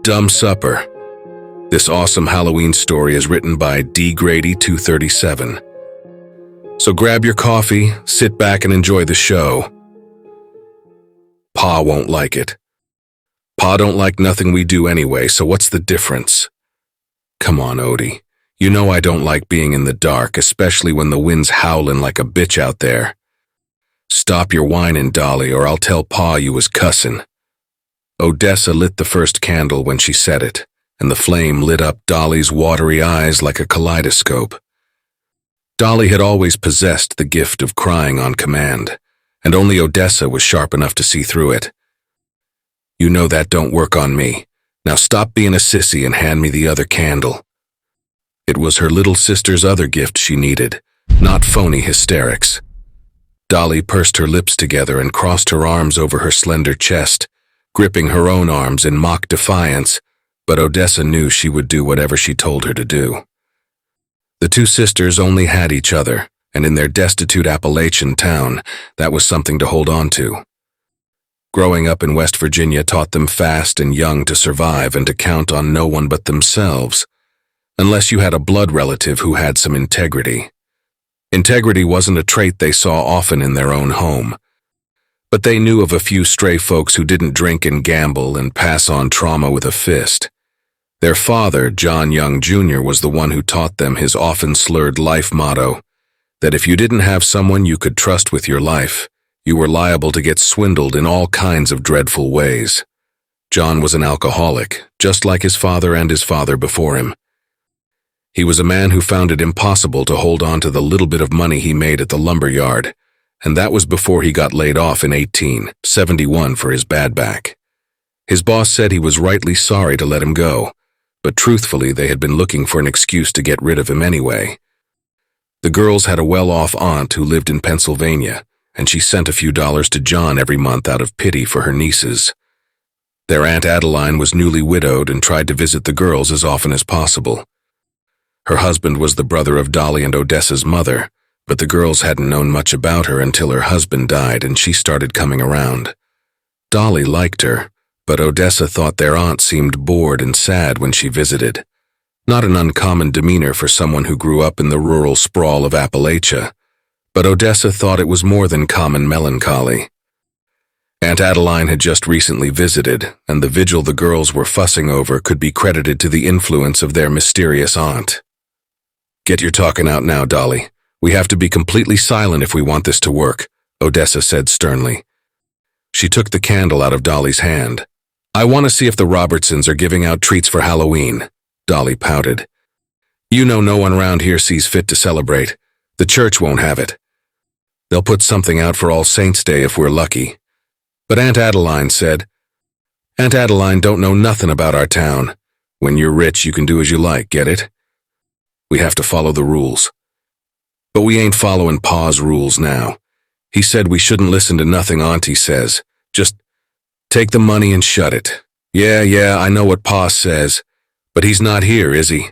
Dumb Supper. This awesome Halloween story is written by D. Grady 237. So grab your coffee, sit back and enjoy the show. Pa won't like it. Pa don't like nothing we do anyway, so what's the difference? Come on, Odie. You know I don't like being in the dark, especially when the wind's howling like a bitch out there. Stop your whining, Dolly, or I'll tell Pa you was cussin'. Odessa lit the first candle when she said it, and the flame lit up Dolly's watery eyes like a kaleidoscope. Dolly had always possessed the gift of crying on command, and only Odessa was sharp enough to see through it. You know that don't work on me. Now stop being a sissy and hand me the other candle. It was her little sister's other gift she needed, not phony hysterics. Dolly pursed her lips together and crossed her arms over her slender chest, gripping her own arms in mock defiance, but Odessa knew she would do whatever she told her to do. The two sisters only had each other, and in their destitute Appalachian town, that was something to hold on to. Growing up in West Virginia taught them fast and young to survive and to count on no one but themselves, unless you had a blood relative who had some integrity. Integrity wasn't a trait they saw often in their own home, but they knew of a few stray folks who didn't drink and gamble and pass on trauma with a fist. Their father, John Young Jr., was the one who taught them his often slurred life motto, that if you didn't have someone you could trust with your life, you were liable to get swindled in all kinds of dreadful ways. John was an alcoholic, just like his father and his father before him. He was a man who found it impossible to hold on to the little bit of money he made at the lumber yard, and that was before he got laid off in 1871 for his bad back. His boss said he was rightly sorry to let him go, but truthfully they had been looking for an excuse to get rid of him anyway. The girls had a well-off aunt who lived in Pennsylvania, and she sent a few dollars to John every month out of pity for her nieces. Their Aunt Adeline was newly widowed and tried to visit the girls as often as possible. Her husband was the brother of Dolly and Odessa's mother, but the girls hadn't known much about her until her husband died and she started coming around. Dolly liked her, but Odessa thought their aunt seemed bored and sad when she visited. Not an uncommon demeanor for someone who grew up in the rural sprawl of Appalachia, but Odessa thought it was more than common melancholy. Aunt Adeline had just recently visited, and the vigil the girls were fussing over could be credited to the influence of their mysterious aunt. "Get your talking out now, Dolly. We have to be completely silent if we want this to work," Odessa said sternly. She took the candle out of Dolly's hand. "I want to see if the Robertsons are giving out treats for Halloween," Dolly pouted. "You know no one around here sees fit to celebrate. The church won't have it. They'll put something out for All Saints' Day if we're lucky." But Aunt Adeline said, "Aunt Adeline don't know nothing about our town. When you're rich, you can do as you like, get it? We have to follow the rules." "But we ain't following Pa's rules now. He said we shouldn't listen to nothing Auntie says. Just take the money and shut it." Yeah, I know what Pa says, but he's not here, is he?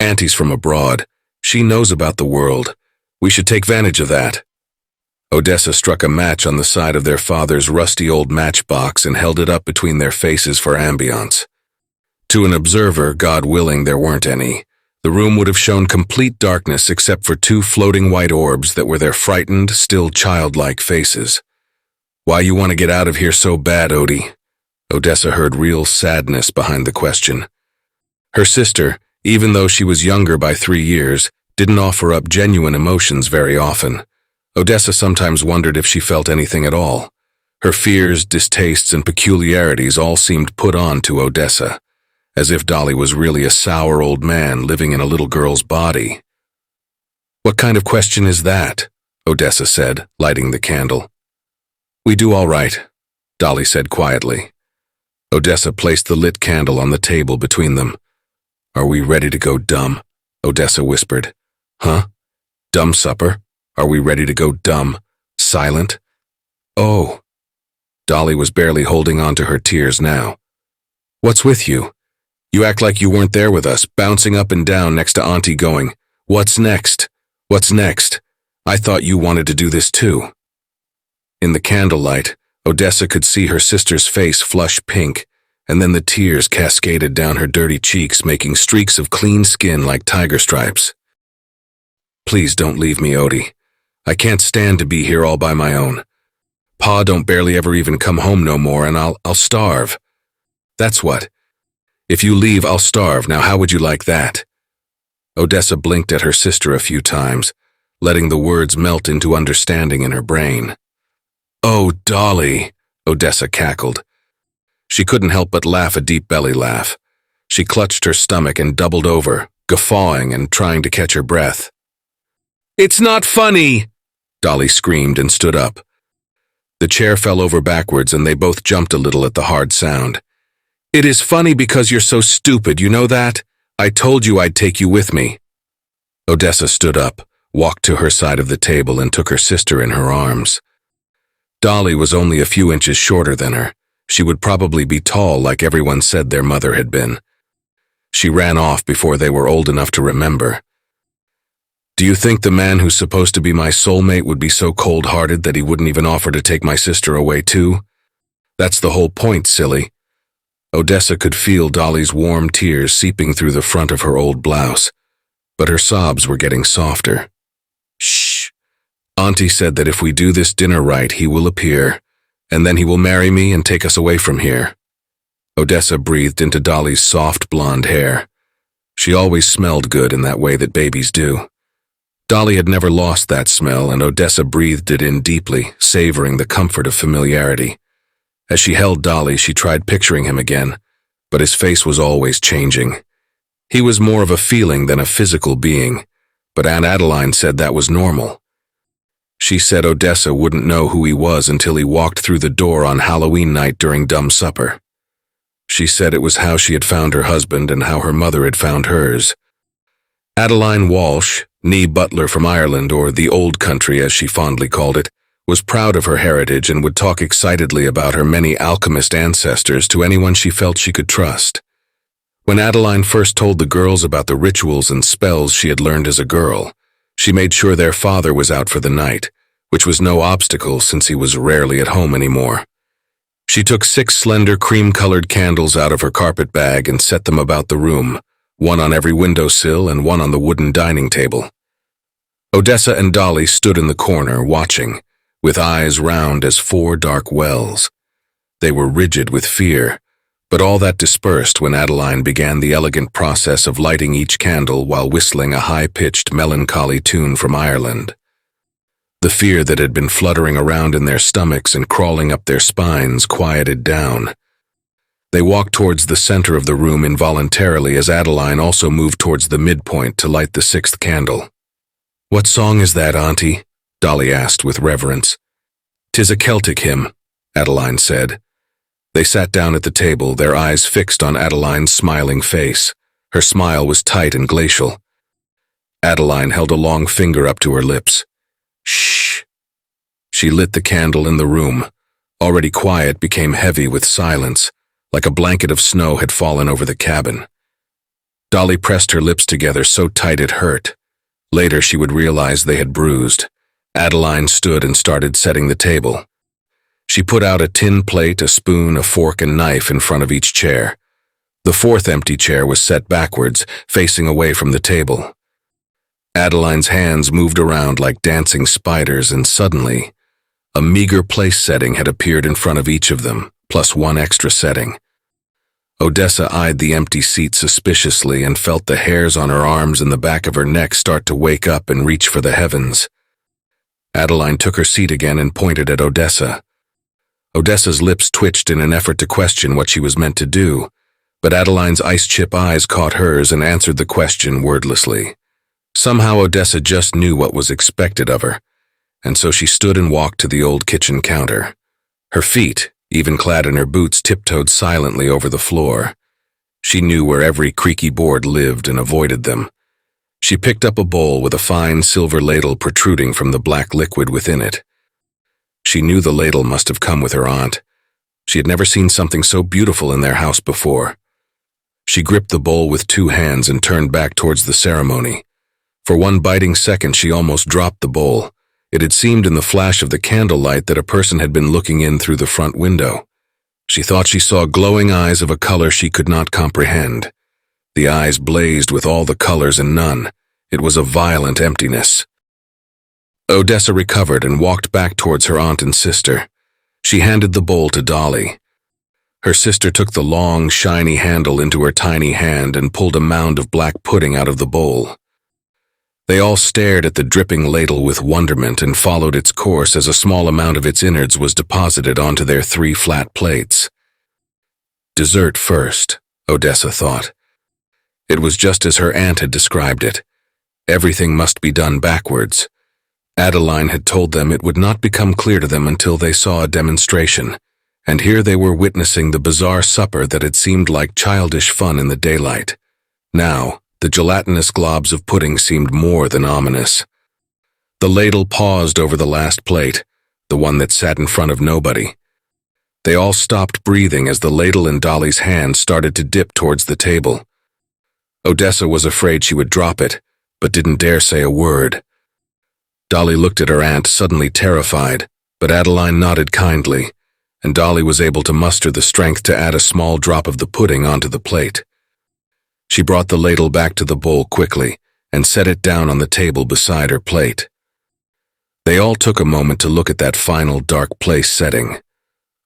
Auntie's from abroad. She knows about the world. We should take advantage of that." Odessa struck a match on the side of their father's rusty old matchbox and held it up between their faces for ambience. To an observer, God willing there weren't any, the room would have shown complete darkness except for two floating white orbs that were their frightened, still childlike faces. "Why you want to get out of here so bad, Odie?" Odessa heard real sadness behind the question. Her sister, even though she was younger by 3 years, didn't offer up genuine emotions very often. Odessa sometimes wondered if she felt anything at all. Her fears, distastes, and peculiarities all seemed put on to Odessa, as if Dolly was really a sour old man living in a little girl's body. "What kind of question is that?" Odessa said, lighting the candle. "We do all right," Dolly said quietly. Odessa placed the lit candle on the table between them. "Are we ready to go dumb?" Odessa whispered. "Huh? Dumb supper? Are we ready to go dumb? Silent?" "Oh." Dolly was barely holding on to her tears now. "What's with you? You act like you weren't there with us, bouncing up and down next to Auntie going, 'What's next? What's next?' I thought you wanted to do this too." In the candlelight, Odessa could see her sister's face flush pink, and then the tears cascaded down her dirty cheeks, making streaks of clean skin like tiger stripes. "Please don't leave me, Odie. I can't stand to be here all by my own. Pa don't barely ever even come home no more, and I'll starve. That's what. If you leave, I'll starve. Now how would you like that?" Odessa blinked at her sister a few times, letting the words melt into understanding in her brain. "Oh, Dolly," Odessa cackled. She couldn't help but laugh, a deep belly laugh. She clutched her stomach and doubled over, guffawing and trying to catch her breath. "It's not funny!" Dolly screamed and stood up. The chair fell over backwards and they both jumped a little at the hard sound. "It is funny because you're so stupid, you know that? I told you I'd take you with me." Odessa stood up, walked to her side of the table and took her sister in her arms. Dolly was only a few inches shorter than her. She would probably be tall like everyone said their mother had been. She ran off before they were old enough to remember. "Do you think the man who's supposed to be my soulmate would be so cold-hearted that he wouldn't even offer to take my sister away too? That's the whole point, silly." Odessa could feel Dolly's warm tears seeping through the front of her old blouse, but her sobs were getting softer. "Shh. Auntie said that if we do this dinner right, he will appear, and then he will marry me and take us away from here." Odessa breathed into Dolly's soft blonde hair. She always smelled good in that way that babies do. Dolly had never lost that smell, and Odessa breathed it in deeply, savoring the comfort of familiarity. As she held Dolly, she tried picturing him again, but his face was always changing. He was more of a feeling than a physical being, but Aunt Adeline said that was normal. She said Odessa wouldn't know who he was until he walked through the door on Halloween night during Dumb Supper. She said it was how she had found her husband and how her mother had found hers. Adeline Walsh, née Butler from Ireland, or the Old Country as she fondly called it, was proud of her heritage and would talk excitedly about her many alchemist ancestors to anyone she felt she could trust. When Adeline first told the girls about the rituals and spells she had learned as a girl, she made sure their father was out for the night, which was no obstacle since he was rarely at home anymore. She took 6 slender cream-colored candles out of her carpet bag and set them about the room, one on every windowsill and one on the wooden dining table. Odessa and Dolly stood in the corner, watching, with eyes round as 4 dark wells. They were rigid with fear, but all that dispersed when Adeline began the elegant process of lighting each candle while whistling a high-pitched, melancholy tune from Ireland. The fear that had been fluttering around in their stomachs and crawling up their spines quieted down. They walked towards the center of the room involuntarily as Adeline also moved towards the midpoint to light the 6th candle. "What song is that, Auntie?" Dolly asked with reverence. "'Tis a Celtic hymn," Adeline said. They sat down at the table, their eyes fixed on Adeline's smiling face. Her smile was tight and glacial. Adeline held a long finger up to her lips. "Shh." She lit the candle in the room. Already quiet became heavy with silence, like a blanket of snow had fallen over the cabin. Dolly pressed her lips together so tight it hurt. Later she would realize they had bruised. Adeline stood and started setting the table. She put out a tin plate, a spoon, a fork, and knife in front of each chair. The 4th empty chair was set backwards, facing away from the table. Adeline's hands moved around like dancing spiders, and suddenly, a meager place setting had appeared in front of each of them, plus 1 extra setting. Odessa eyed the empty seat suspiciously and felt the hairs on her arms and the back of her neck start to wake up and reach for the heavens. Adeline took her seat again and pointed at Odessa. Odessa's lips twitched in an effort to question what she was meant to do, but Adeline's ice-chip eyes caught hers and answered the question wordlessly. Somehow Odessa just knew what was expected of her, and so she stood and walked to the old kitchen counter. Her feet, even clad in her boots, tiptoed silently over the floor. She knew where every creaky board lived and avoided them. She picked up a bowl with a fine silver ladle protruding from the black liquid within it. She knew the ladle must have come with her aunt. She had never seen something so beautiful in their house before. She gripped the bowl with 2 hands and turned back towards the ceremony. For 1 biting second she almost dropped the bowl. It had seemed in the flash of the candlelight that a person had been looking in through the front window. She thought she saw glowing eyes of a color she could not comprehend. The eyes blazed with all the colors and none. It was a violent emptiness. Odessa recovered and walked back towards her aunt and sister. She handed the bowl to Dolly. Her sister took the long, shiny handle into her tiny hand and pulled a mound of black pudding out of the bowl. They all stared at the dripping ladle with wonderment and followed its course as a small amount of its innards was deposited onto their 3 flat plates. Dessert first, Odessa thought. It was just as her aunt had described it. Everything must be done backwards. Adeline had told them it would not become clear to them until they saw a demonstration, and here they were witnessing the bizarre supper that had seemed like childish fun in the daylight. Now, the gelatinous globs of pudding seemed more than ominous. The ladle paused over the last plate, the one that sat in front of nobody. They all stopped breathing as the ladle in Dolly's hand started to dip towards the table. Odessa was afraid she would drop it, but didn't dare say a word. Dolly looked at her aunt, suddenly terrified, but Adeline nodded kindly, and Dolly was able to muster the strength to add a small drop of the pudding onto the plate. She brought the ladle back to the bowl quickly and set it down on the table beside her plate. They all took a moment to look at that final dark place setting.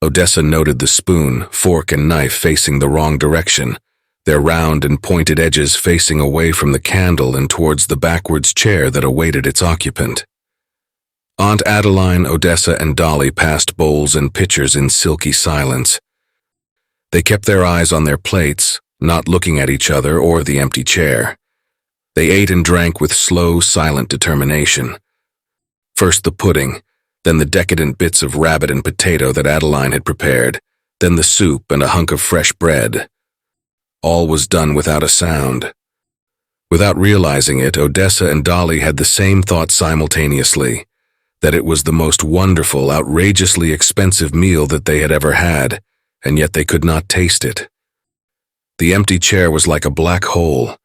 Odessa noted the spoon, fork, and knife facing the wrong direction, their round and pointed edges facing away from the candle and towards the backwards chair that awaited its occupant. Aunt Adeline, Odessa, and Dolly passed bowls and pitchers in silky silence. They kept their eyes on their plates, not looking at each other or the empty chair. They ate and drank with slow, silent determination. First the pudding, then the decadent bits of rabbit and potato that Adeline had prepared, then the soup and a hunk of fresh bread. All was done without a sound. Without realizing it, Odessa and Dolly had the same thought simultaneously, that it was the most wonderful, outrageously expensive meal that they had ever had, and yet they could not taste it. The empty chair was like a black hole.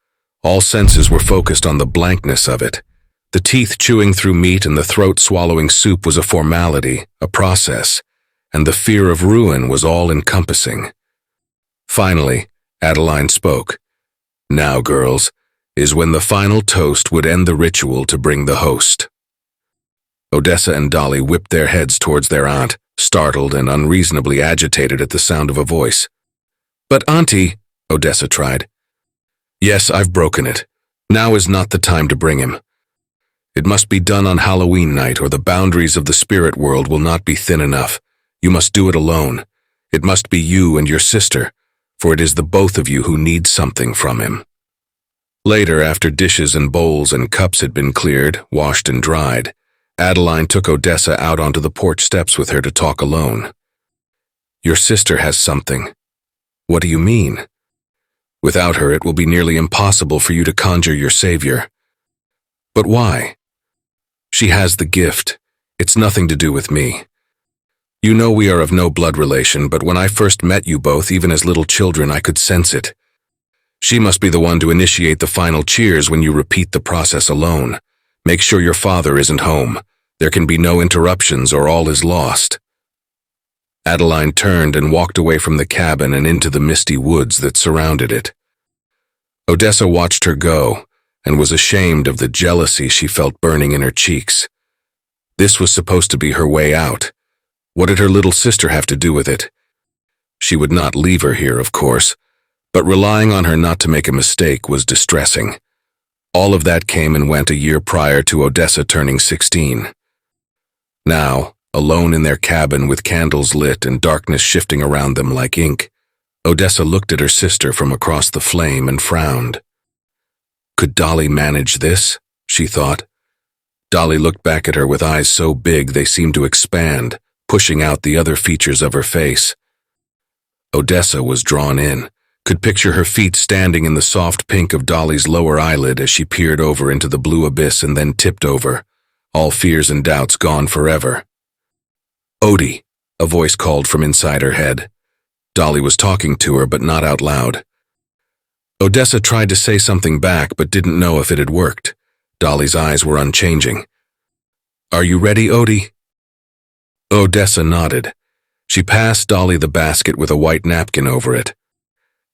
All senses were focused on the blankness of it. The teeth chewing through meat and the throat swallowing soup was a formality, a process, and the fear of ruin was all-encompassing. Finally, Adeline spoke. "Now, girls, is when the final toast would end the ritual to bring the host." Odessa and Dolly whipped their heads towards their aunt, startled and unreasonably agitated at the sound of a voice. "But Auntie," Odessa tried. "Yes, I've broken it. Now is not the time to bring him. It must be done on Halloween night or the boundaries of the spirit world will not be thin enough. You must do it alone. It must be you and your sister, for it is the both of you who need something from him." Later, after dishes and bowls and cups had been cleared, washed and dried, Adeline took Odessa out onto the porch steps with her to talk alone. "Your sister has something." "What do you mean?" "Without her, it will be nearly impossible for you to conjure your savior." "But why?" "She has the gift. It's nothing to do with me. You know we are of no blood relation, but when I first met you both, even as little children, I could sense it. She must be the one to initiate the final cheers when you repeat the process alone. Make sure your father isn't home. There can be no interruptions or all is lost." Adeline turned and walked away from the cabin and into the misty woods that surrounded it. Odessa watched her go and was ashamed of the jealousy she felt burning in her cheeks. This was supposed to be her way out. What did her little sister have to do with it? She would not leave her here, of course, but relying on her not to make a mistake was distressing. All of that came and went a year prior to Odessa turning 16. Now, alone in their cabin with candles lit and darkness shifting around them like ink, Odessa looked at her sister from across the flame and frowned. Could Dolly manage this? She thought. Dolly looked back at her with eyes so big they seemed to expand, pushing out the other features of her face. Odessa was drawn in, could picture her feet standing in the soft pink of Dolly's lower eyelid as she peered over into the blue abyss and then tipped over, all fears and doubts gone forever. "Odie," a voice called from inside her head. Dolly was talking to her, but not out loud. Odessa tried to say something back, but didn't know if it had worked. Dolly's eyes were unchanging. "Are you ready, Odie?" Odessa nodded. She passed Dolly the basket with a white napkin over it.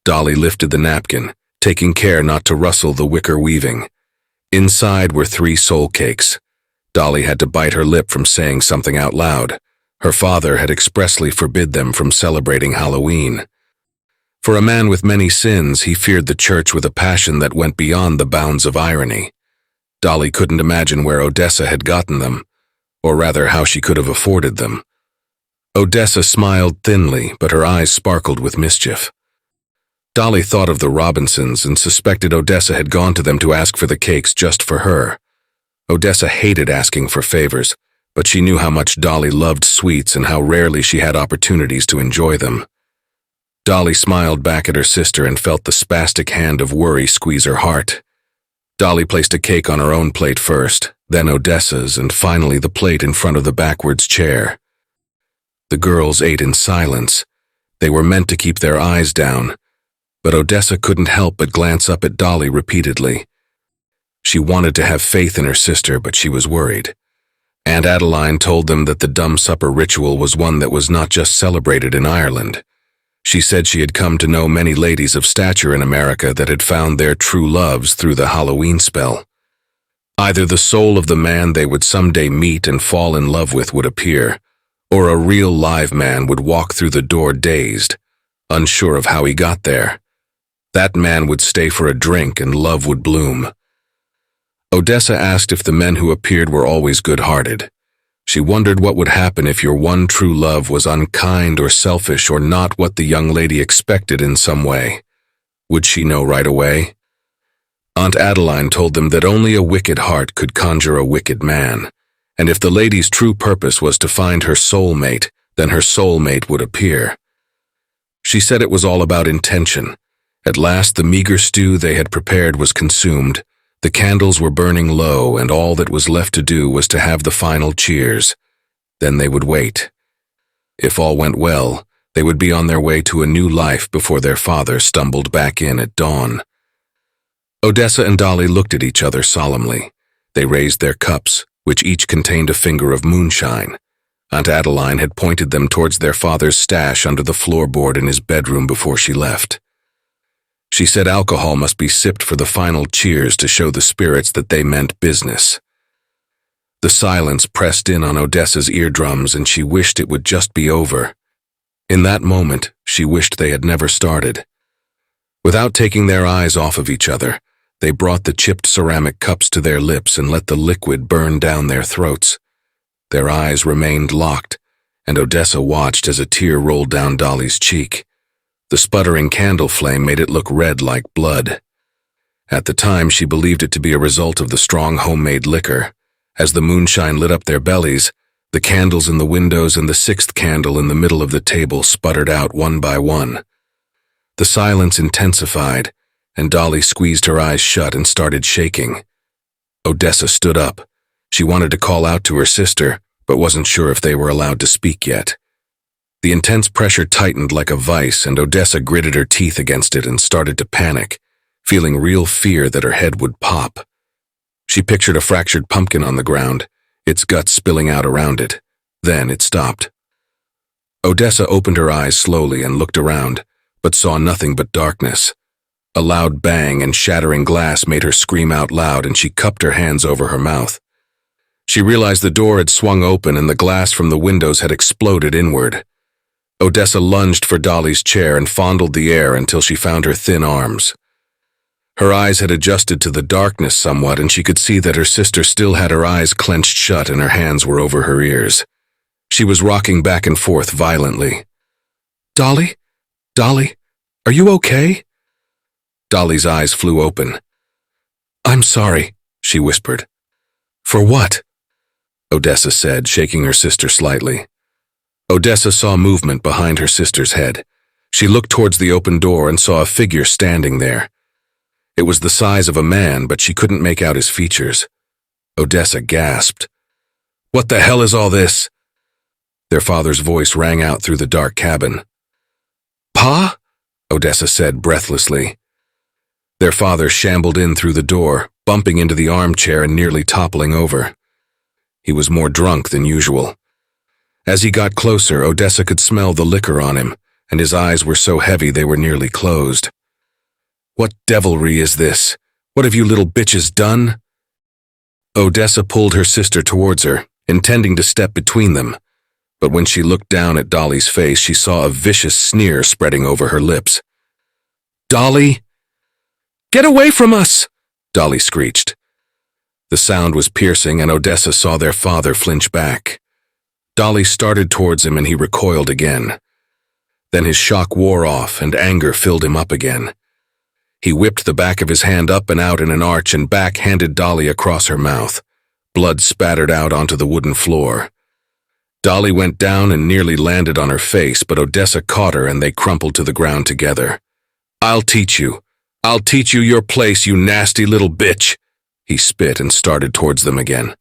Dolly lifted the napkin, taking care not to rustle the wicker weaving. Inside were 3 soul cakes. Dolly had to bite her lip from saying something out loud. Her father had expressly forbid them from celebrating Halloween. For a man with many sins, he feared the church with a passion that went beyond the bounds of irony. Dolly couldn't imagine where Odessa had gotten them, or rather how she could have afforded them. Odessa smiled thinly, but her eyes sparkled with mischief. Dolly thought of the Robinsons and suspected Odessa had gone to them to ask for the cakes just for her. Odessa hated asking for favors, but she knew how much Dolly loved sweets and how rarely she had opportunities to enjoy them. Dolly smiled back at her sister and felt the spastic hand of worry squeeze her heart. Dolly placed a cake on her own plate first, then Odessa's, and finally the plate in front of the backwards chair. The girls ate in silence. They were meant to keep their eyes down, but Odessa couldn't help but glance up at Dolly repeatedly. She wanted to have faith in her sister, but she was worried. Aunt Adeline told them that the dumb supper ritual was one that was not just celebrated in Ireland. She said she had come to know many ladies of stature in America that had found their true loves through the Halloween spell. Either the soul of the man they would someday meet and fall in love with would appear, or a real live man would walk through the door dazed, unsure of how he got there. That man would stay for a drink and love would bloom. Odessa asked if the men who appeared were always good-hearted. She wondered what would happen if your one true love was unkind or selfish or not what the young lady expected in some way. Would she know right away? Aunt Adeline told them that only a wicked heart could conjure a wicked man, and if the lady's true purpose was to find her soulmate, then her soulmate would appear. She said it was all about intention. At last the meager stew they had prepared was consumed. The candles were burning low, and all that was left to do was to have the final cheers. Then they would wait. If all went well, they would be on their way to a new life before their father stumbled back in at dawn. Odessa and Dolly looked at each other solemnly. They raised their cups, which each contained a finger of moonshine. Aunt Adeline had pointed them towards their father's stash under the floorboard in his bedroom before she left. She said alcohol must be sipped for the final cheers to show the spirits that they meant business. The silence pressed in on Odessa's eardrums, and she wished it would just be over. In that moment, she wished they had never started. Without taking their eyes off of each other, they brought the chipped ceramic cups to their lips and let the liquid burn down their throats. Their eyes remained locked, and Odessa watched as a tear rolled down Dolly's cheek. The sputtering candle flame made it look red like blood. At the time, she believed it to be a result of the strong homemade liquor. As the moonshine lit up their bellies, the candles in the windows and the 6th candle in the middle of the table sputtered out one by one. The silence intensified, and Dolly squeezed her eyes shut and started shaking. Odessa stood up. She wanted to call out to her sister, but wasn't sure if they were allowed to speak yet. The intense pressure tightened like a vice, and Odessa gritted her teeth against it and started to panic, feeling real fear that her head would pop. She pictured a fractured pumpkin on the ground, its guts spilling out around it. Then it stopped. Odessa opened her eyes slowly and looked around, but saw nothing but darkness. A loud bang and shattering glass made her scream out loud, and she cupped her hands over her mouth. She realized the door had swung open and the glass from the windows had exploded inward. Odessa lunged for Dolly's chair and fondled the air until she found her thin arms. Her eyes had adjusted to the darkness somewhat, and she could see that her sister still had her eyes clenched shut and her hands were over her ears. She was rocking back and forth violently. "Dolly? Dolly? Are you okay?" Dolly's eyes flew open. "I'm sorry," she whispered. "For what?" Odessa said, shaking her sister slightly. Odessa saw movement behind her sister's head. She looked towards the open door and saw a figure standing there. It was the size of a man, but she couldn't make out his features. Odessa gasped. "What the hell is all this?" Their father's voice rang out through the dark cabin. "Pa?" Odessa said breathlessly. Their father shambled in through the door, bumping into the armchair and nearly toppling over. He was more drunk than usual. As he got closer, Odessa could smell the liquor on him, and his eyes were so heavy they were nearly closed. "What devilry is this? What have you little bitches done?" Odessa pulled her sister towards her, intending to step between them. But when she looked down at Dolly's face, she saw a vicious sneer spreading over her lips. "Dolly! Get away from us!" Dolly screeched. The sound was piercing, and Odessa saw their father flinch back. Dolly started towards him, and he recoiled again. Then his shock wore off, and anger filled him up again. He whipped the back of his hand up and out in an arch and backhanded Dolly across her mouth. Blood spattered out onto the wooden floor. Dolly went down and nearly landed on her face, but Odessa caught her and they crumpled to the ground together. "I'll teach you. I'll teach you your place, you nasty little bitch." He spit and started towards them again.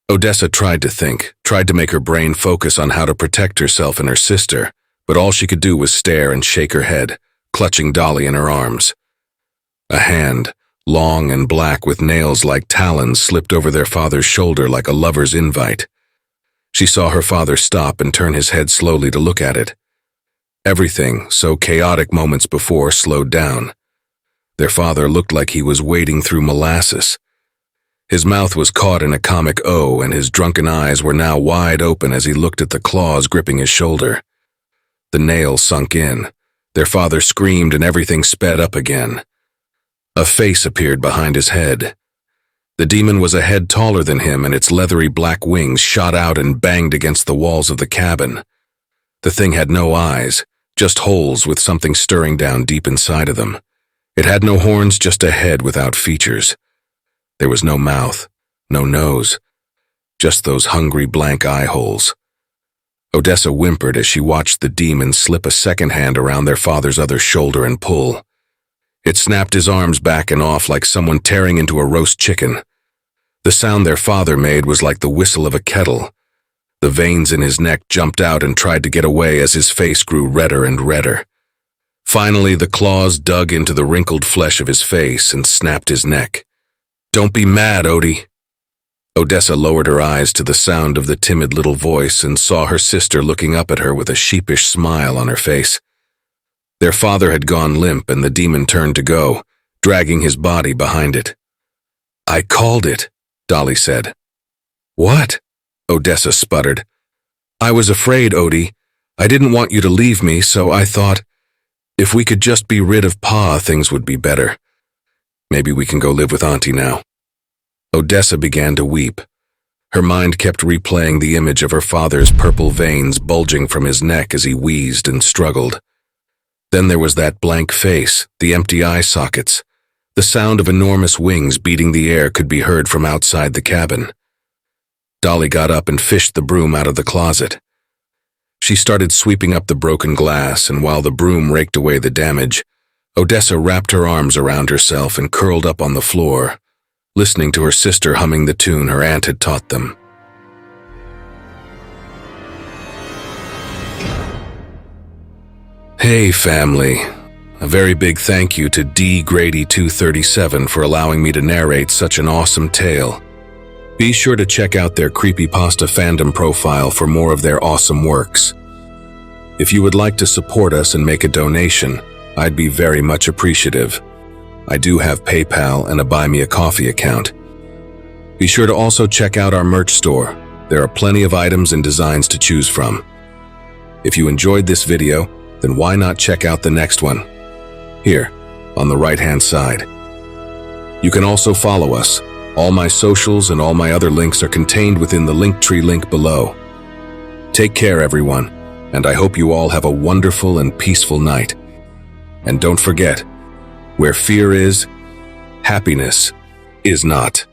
Odessa tried to think, tried to make her brain focus on how to protect herself and her sister, but all she could do was stare and shake her head, clutching Dolly in her arms. A hand, long and black with nails like talons, slipped over their father's shoulder like a lover's invite. She saw her father stop and turn his head slowly to look at it. Everything, so chaotic moments before, slowed down. Their father looked like he was wading through molasses. His mouth was caught in a comic O, and his drunken eyes were now wide open as he looked at the claws gripping his shoulder. The nails sunk in. Their father screamed and everything sped up again. A face appeared behind his head. The demon was a head taller than him, and its leathery black wings shot out and banged against the walls of the cabin. The thing had no eyes, just holes with something stirring down deep inside of them. It had no horns, just a head without features. There was no mouth, no nose, just those hungry blank eye holes. Odessa whimpered as she watched the demon slip a second hand around their father's other shoulder and pull. It snapped his arms back and off like someone tearing into a roast chicken. The sound their father made was like the whistle of a kettle. The veins in his neck jumped out and tried to get away as his face grew redder and redder. Finally, the claws dug into the wrinkled flesh of his face and snapped his neck. "Don't be mad, Odie." Odessa lowered her eyes to the sound of the timid little voice and saw her sister looking up at her with a sheepish smile on her face. Their father had gone limp, and the demon turned to go, dragging his body behind it. "I called it," Dolly said. "What?" Odessa sputtered. "I was afraid, Odie. I didn't want you to leave me, so I thought, if we could just be rid of Pa, things would be better. Maybe we can go live with Auntie now." Odessa began to weep. Her mind kept replaying the image of her father's purple veins bulging from his neck as he wheezed and struggled. Then there was that blank face, the empty eye sockets. The sound of enormous wings beating the air could be heard from outside the cabin. Dolly got up and fished the broom out of the closet. She started sweeping up the broken glass, and while the broom raked away the damage, Odessa wrapped her arms around herself and curled up on the floor, listening to her sister humming the tune her aunt had taught them. Hey family, a very big thank you to D. Grady 237 for allowing me to narrate such an awesome tale. Be sure to check out their Creepypasta fandom profile for more of their awesome works. If you would like to support us and make a donation, I'd be very much appreciative. I do have PayPal and a Buy Me a Coffee account. Be sure to also check out our merch store. There are plenty of items and designs to choose from. If you enjoyed this video, then why not check out the next one? Here, on the right-hand side. You can also follow us. All my socials and all my other links are contained within the Linktree link below. Take care, everyone, and I hope you all have a wonderful and peaceful night. And don't forget, where fear is, happiness is not.